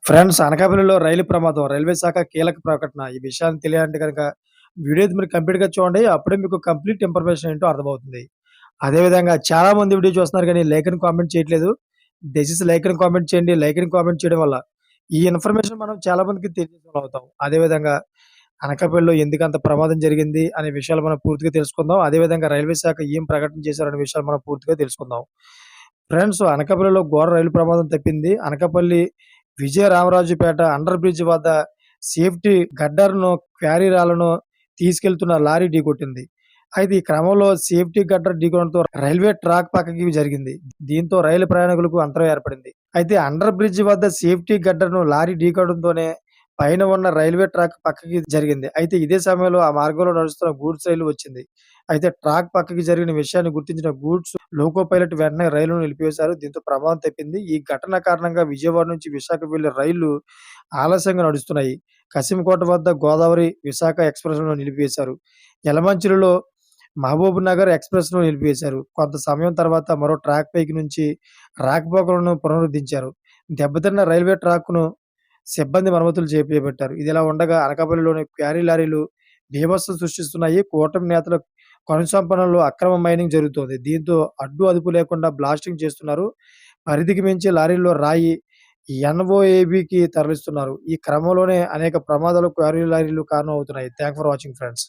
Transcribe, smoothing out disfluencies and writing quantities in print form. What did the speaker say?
Friends అనకాపల్లిలో రైలు ప్రమాదం. Railway శాఖ కీలక ప్రకటన. ఈ విషయాన్ని తెలియాలంటే గనక వీడియో అయితే మీరు కంప్లీట్‌గా చూడండి. అప్పుడే మీకు కంప్లీట్ ఇన్ఫర్మేషన్ ఏంటో అర్థమవుతుంది. అదే విధంగా చాలా మంది వీడియో చూస్తున్నారు గానీ లైక్ అని కామెంట్ చేయట్లేదు. దయచేసి లైక్ అని కామెంట్ చేయండి. లైక్ అని కామెంట్ చేయడం వల్ల ఈ ఇన్ఫర్మేషన్ మనం చాలా మందికి తెలియజేసేవాళ్ళం అవుతాం. అదే విధంగా అనకాపల్లిలో ఎందుకంత ప్రమాదం జరిగింది అనే విషయాలు మనం పూర్తిగా తెలుసుకుందాం. అదే విధంగా రైల్వే శాఖ ఏం ప్రకటన చేశారనే విషయాలు మనం పూర్తిగా తెలుసుకుందాం. ఫ్రెండ్స్ అనకాపల్లిలో ఘోర రైలు ప్రమాదం తప్పింది. అనకాపల్లి విజయరామరాజుపేట అండర్ బ్రిడ్జ్ వద్ద సేఫ్టీ గడ్డర్‌ను, క్వారీ రాళ్లను తీసుకెళ్తున్న లారీ ఢీకొట్టింది. అయితే ఈ క్రమంలో సేఫ్టీ గడ్డర్ ఢీకొనడంతో రైల్వే ట్రాక్ పక్కకి జరిగింది. దీంతో రైలు ప్రయాణికులకు అంతరం ఏర్పడింది. అయితే అండర్ బ్రిడ్జ్ వద్ద సేఫ్టీ గడ్డర్‌ను లారీ ఢీకొనడంతోనే పైన ఉన్న రైల్వే ట్రాక్ పక్కకి జరిగింది. అయితే ఇదే సమయంలో ఆ మార్గంలో నడుస్తున్న గూడ్స్ రైలు వచ్చింది. అయితే ట్రాక్ పక్కకి జరిగిన విషయాన్ని గుర్తించిన గూడ్స్ లోకో పైలట్ వెంటనే రైలును నిలిపివేశారు. దీంతో ప్రమాదం తప్పింది. ఈ ఘటన కారణంగా విజయవాడ నుంచి విశాఖ వెళ్లే రైళ్లు ఆలస్యంగా నడుస్తున్నాయి. కశింకోట వద్ద గోదావరి, విశాఖ ఎక్స్‌ప్రెస్‌లను నిలిపివేశారు. యలమంచిలిలో మహబూబ్‌నగర్ ఎక్స్‌ప్రెస్‌ను నిలిపివేశారు. కొంత సమయం తర్వాత మరో ట్రాక్ పైకి నుంచి రాకపోకలను పునరుద్ధరించారు. దెబ్బతిన్న రైల్వే ట్రాక్‌ను సిబ్బంది మరమ్మతులు చేపట్టారు. ఇదిలా ఉండగా అనకాపల్లిలోని క్వారీ లారీలు బీభత్సం సృష్టిస్తున్నాయి. కూటమి నేతల కనుసంపన్నంలో అక్రమ మైనింగ్ జరుగుతోంది. దీంతో అడ్డు అదుపు లేకుండా బ్లాస్టింగ్ చేస్తున్నారు. పరిధికి మించి లారీల్లో రాయి ఎన్ఓఏబీకి తరలిస్తున్నారు. ఈ క్రమంలోనే అనేక ప్రమాదాలకు క్వారీ లారీలు కారణమవుతున్నాయి. Thanks for watching friends.